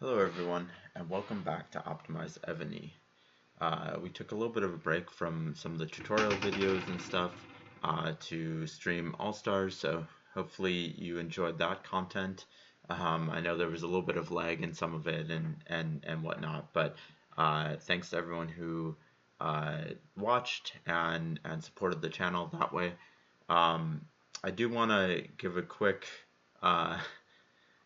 Hello everyone, and welcome back to OptimizEvony. We took a little bit of a break from some of the tutorial videos and stuff to stream All-Stars, so hopefully you enjoyed that content. I know there was a little bit of lag in some of it and whatnot, but thanks to everyone who watched and supported the channel that way. I do want to give uh,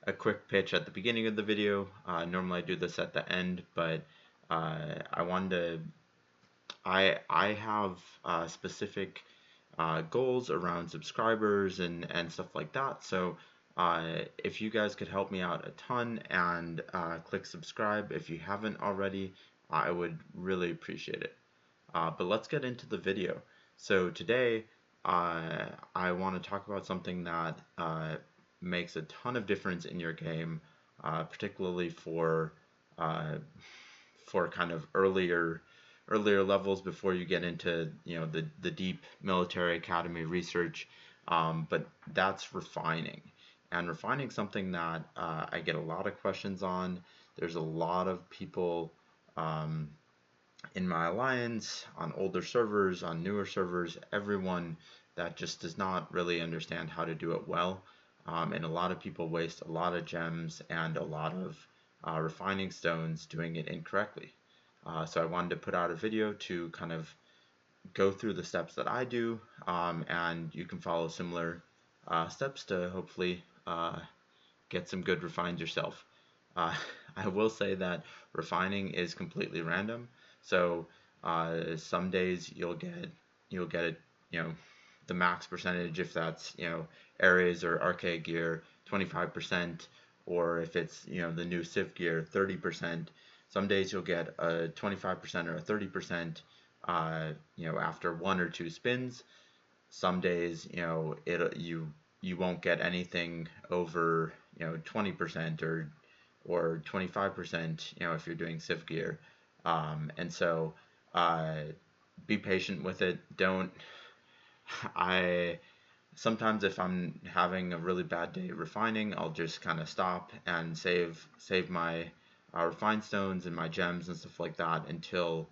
a quick pitch at the beginning of the video. Normally I do this at the end, but I wanted to. I have specific goals around subscribers and stuff like that. So if you guys could help me out a ton and click subscribe if you haven't already, I would really appreciate it. But let's get into the video. So today I want to talk about something that makes a ton of difference in your game, particularly uh, for kind of earlier levels before you get into the deep military academy research. But that's refining, and refining something that I get a lot of questions on. There's a lot of people in my alliance, on older servers, on newer servers, everyone that just does not really understand how to do it well. And a lot of people waste a lot of gems and a lot of refining stones doing it incorrectly. So I wanted to put out a video to kind of go through the steps that I do, and you can follow similar steps to hopefully get some good refines yourself. Uh, I will say that refining is completely random. So some days you'll get it, the max percentage if that's areas or archaic gear 25%, or if it's the new Civ gear 30%. Some days you'll get a 25% or a 30% after one or two spins. Some days you won't get anything over 20% or 25% if you're doing Civ gear. And so be patient with it. Don't I Sometimes if I'm having a really bad day refining, I'll just kind of stop and save my refined stones and my gems and stuff like that until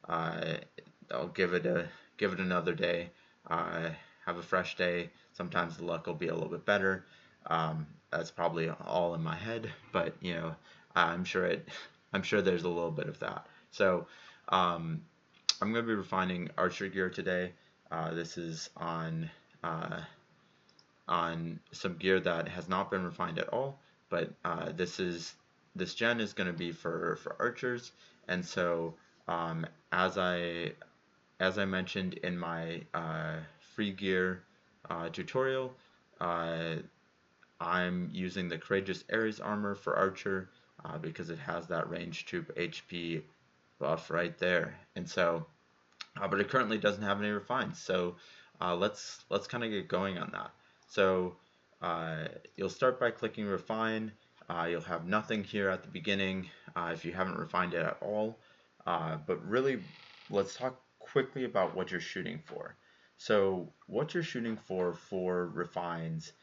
uh, I'll give it another day, have a fresh day. Sometimes the luck will be a little bit better. That's probably all in my head, but I'm sure I'm sure there's a little bit of that. So um, I'm going to be refining archer gear today. This is uh, on some gear that has not been refined at all, but this gen is going to be for archers. And so as I mentioned in my free gear tutorial, uh, I'm using the Courageous Ares armor for archer because it has that range troop HP buff right there. And so but it currently doesn't have any refines. So let's kind of get going on that. So you'll start by clicking refine. You'll have nothing here at the beginning if you haven't refined it at all. But really, let's talk quickly about what you're shooting for. So what you're shooting for refines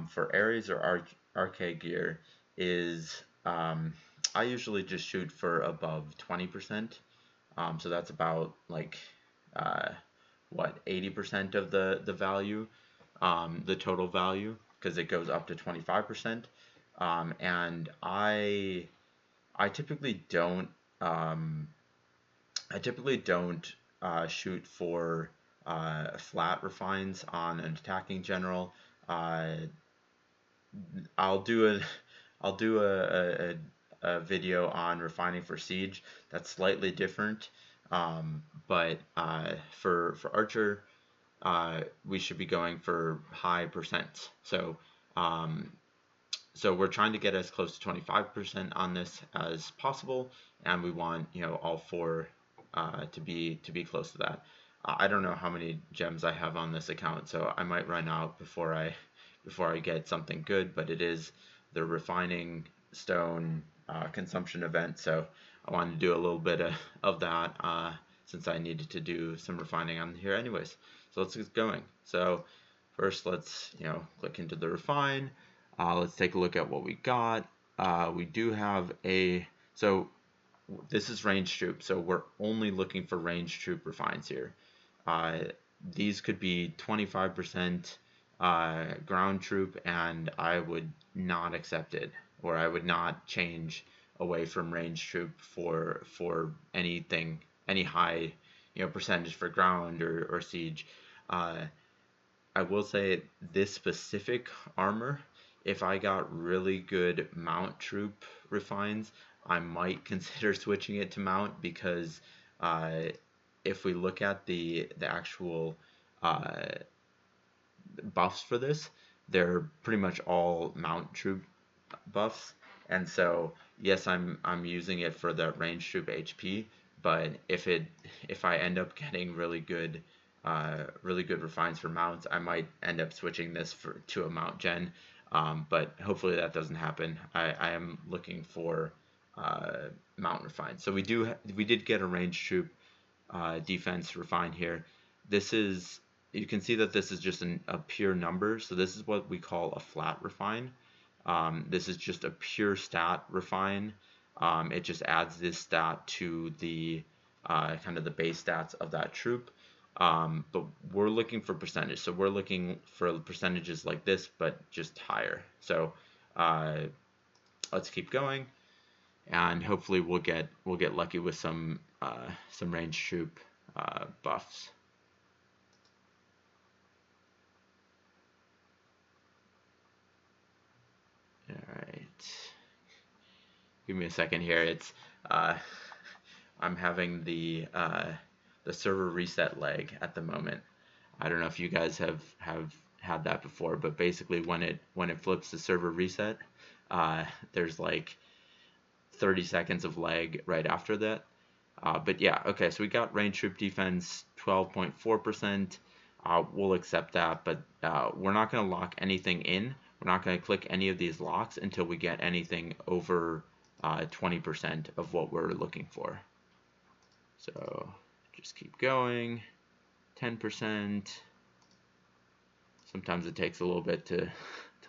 for Ares or arcade gear is I usually just shoot for above 20%. So that's about like uh, what 80% of the value, the total value, because it goes up to 25%. And I typically don't um, I typically don't shoot for flat refines on an attacking general. Uh, I'll do a I'll do a video on refining for siege that's slightly different. But for archer, we should be going for high percents. Um, so we're trying to get as close to 25% on this as possible, and we want all four to be close to that. I don't know how many gems I have on this account, so I might run out before I get something good. But it is the refining stone consumption event, so I wanted to do a little bit of that since I needed to do some refining on here anyways. So let's get going. So first let's click into the refine. Let's take a look at what we got. we do have so this is range troop, so we're only looking for range troop refines here. These could be 25% ground troop, and I would not accept it, or I would not change away from range troop for anything, any high percentage for ground or siege. I will say this specific armor, if I got really good mount troop refines, I might consider switching it to mount, because if we look at the actual buffs for this, they're pretty much all mount troop buffs. And so yes, I'm using it for the range troop HP, but if I end up getting really good refines for mounts, I might end up switching this to a mount gen. But hopefully that doesn't happen. I am looking for mount refines. So we did get a range troop defense refine here. You can see that this is just a pure number, so this is what we call a flat refine. This is just a pure stat refine. It just adds this stat to the kind of the base stats of that troop. But we're looking for percentage, so we're looking for percentages like this, but just higher. So let's keep going, and hopefully we'll get lucky with some range troop buffs. All right, give me a second here. It's I'm having the server reset lag at the moment. I don't know if you guys have had that before, but basically when it flips the server reset, there's like 30 seconds of lag right after that. But yeah, okay, so we got range troop defense 12.4%. We'll accept that, but we're not going to lock anything in. We're not going to click any of these locks until we get anything over 20% of what we're looking for. So just keep going. 10%. Sometimes it takes a little bit to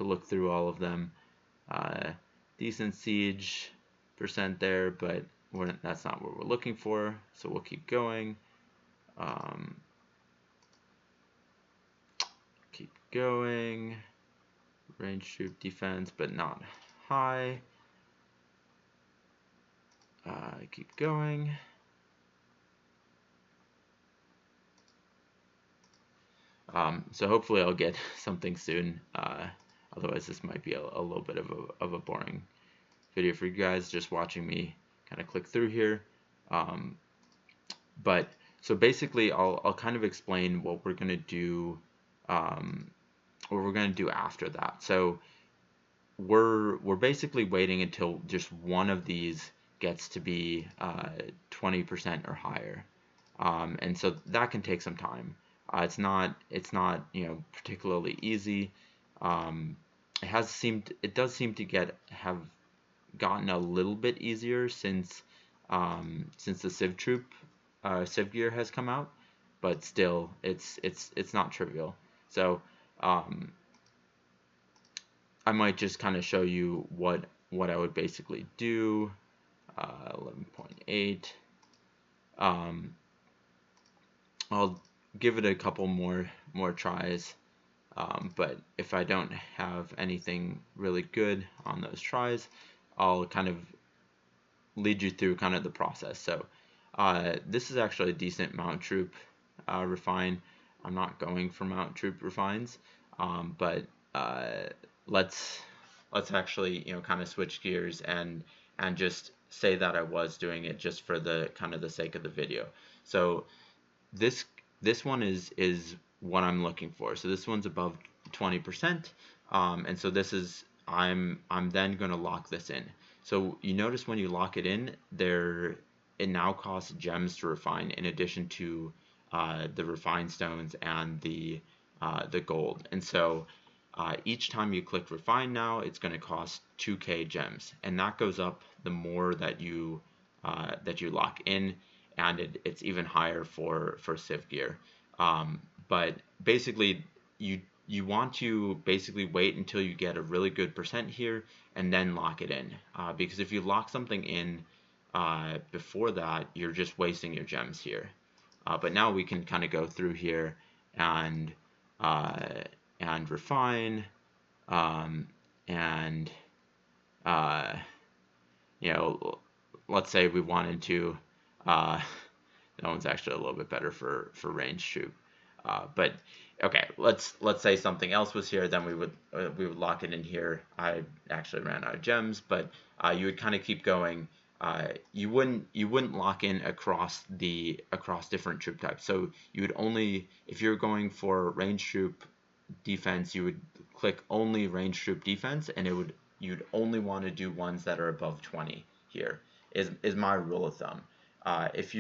look through all of them. Decent siege percent there, but that's not what we're looking for, so we'll keep going. Keep going. Range troop defense, but not high. Keep going. So hopefully I'll get something soon. Otherwise, this might be a little bit of a boring video for you guys, just watching me kind of click through here. But so basically, I'll kind of explain what we're gonna do. After that. So we're basically waiting until just one of these gets to be 20% or higher, and so that can take some time. It's not particularly easy. It does seem to have gotten a little bit easier since the Civ gear has come out, but still it's not trivial. So I might just kind of show you what I would basically do. 11.8. I'll give it a couple more tries, but if I don't have anything really good on those tries, I'll kind of lead you through kind of the process. So this is actually a decent mount troop refine. I'm not going for mount troop refines, but let's actually kind of switch gears and just say that I was doing it just for the kind of the sake of the video. So this one is what I'm looking for. So this one's above 20%, and so this is I'm then going to lock this in. So you notice when you lock it in, it now costs gems to refine in addition to the refined stones and the gold. And so each time you click refine now, it's going to cost 2k gems, and that goes up the more that you lock in, and it's even higher for Civ gear. But basically, you you want to basically wait until you get a really good percent here and then lock it in. Because if you lock something in before that, you're just wasting your gems here. But now we can kind of go through here and refine, and you know, let's say we wanted to, that one's actually a little bit better for range troop. But okay, let's say something else was here, then we would lock it in here. I actually ran out of gems, but you would kind of keep going. You wouldn't lock in across different troop types. So you would only, if you're going for range troop defense, you would click only range troop defense, and you'd only want to do ones that are above 20 here is my rule of thumb. If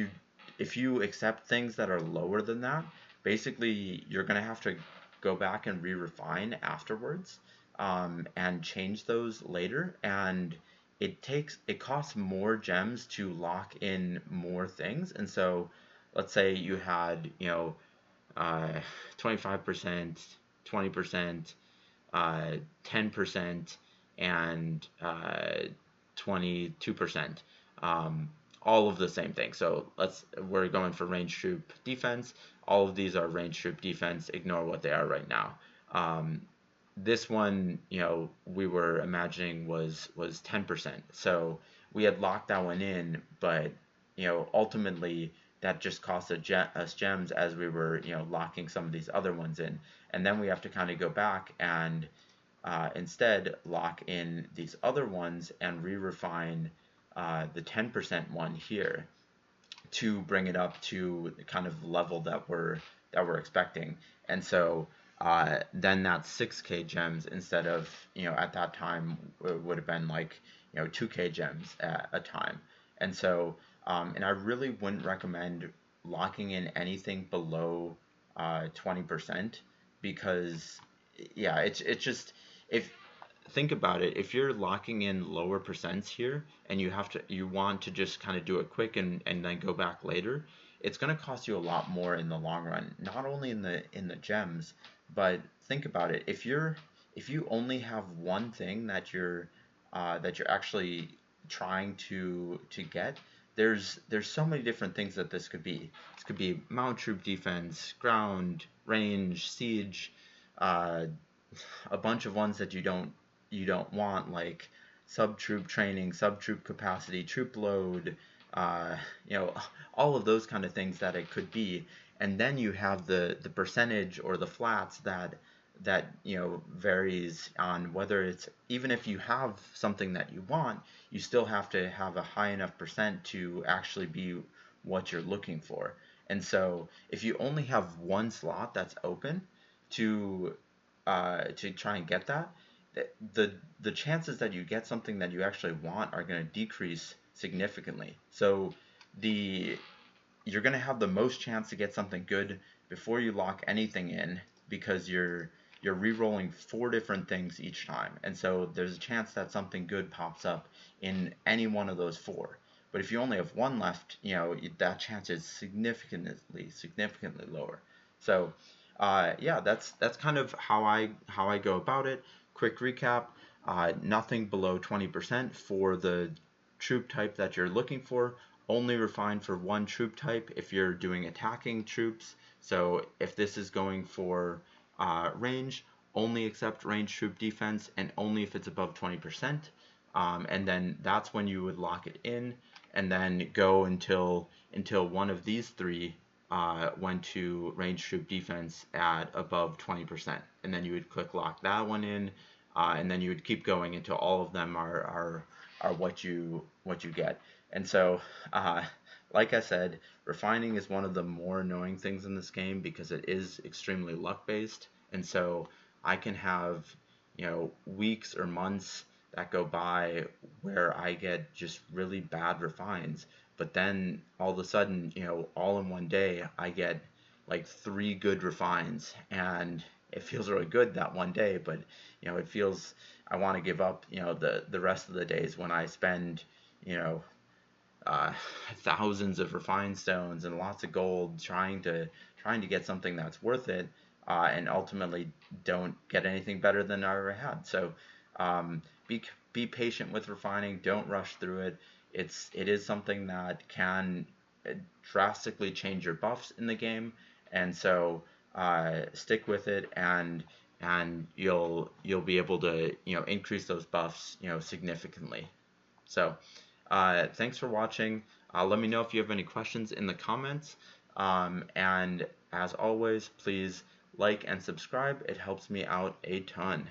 you accept things that are lower than that, basically you're going to have to go back and re-refine afterwards, and change those later, and it costs more gems to lock in more things. And so let's say you had 25%, 20%, 10%, and 22%, all of the same thing. So we're going for range troop defense. All of these are range troop defense. Ignore what they are right now. This one, we were imagining was 10%. So we had locked that one in, but ultimately that just cost us gems as we were locking some of these other ones in, and then we have to kind of go back and instead lock in these other ones and re-refine the 10% one here to bring it up to the kind of level that we're expecting. And so then that's 6k gems instead of, at that time it would have been like 2k gems at a time. And so and I really wouldn't recommend locking in anything below 20%, because it's just, if think about it, if you're locking in lower percents here and you want to just kind of do it quick and then go back later, it's going to cost you a lot more in the long run, not only in the gems, but think about it, if you only have one thing that you're actually trying to get, there's so many different things that this could be. This could be mount troop defense, ground, range, siege, a bunch of ones that you don't want, like sub troop training, sub troop capacity, troop load, all of those kind of things that it could be. And then you have the percentage or the flats that varies on whether it's, even if you have something that you want, you still have to have a high enough percent to actually be what you're looking for. And so if you only have one slot that's open to try and get that, the chances that you get something that you actually want are going to decrease significantly. So you're going to have the most chance to get something good before you lock anything in, because you're re-rolling 4 different things each time, and so there's a chance that something good pops up in any one of those 4. But if you only have one left, that chance is significantly lower. So that's kind of how I go about it. Quick recap: nothing below 20% for the troop type that you're looking for. Only refine for one troop type if you're doing attacking troops. So if this is going for range, only accept range troop defense, and only if it's above 20%. And then that's when you would lock it in, and then go until one of these 3 went to range troop defense at above 20%, and then you would click lock that one in, and then you would keep going until all of them are what you get. And so like I said, refining is one of the more annoying things in this game because it is extremely luck based, and so I can have weeks or months that go by where I get just really bad refines, but then all of a sudden, all in one day, I get like 3 good refines, and it feels really good that one day, but it feels, I want to give up the rest of the days when I spend thousands of refined stones and lots of gold trying to get something that's worth it. and ultimately don't get anything better than I already had. So be patient with refining. Don't rush through it. It is something that can drastically change your buffs in the game, and so stick with it, and you'll be able to increase those buffs significantly. So thanks for watching. Let me know if you have any questions in the comments, and as always, please like and subscribe. It helps me out a ton.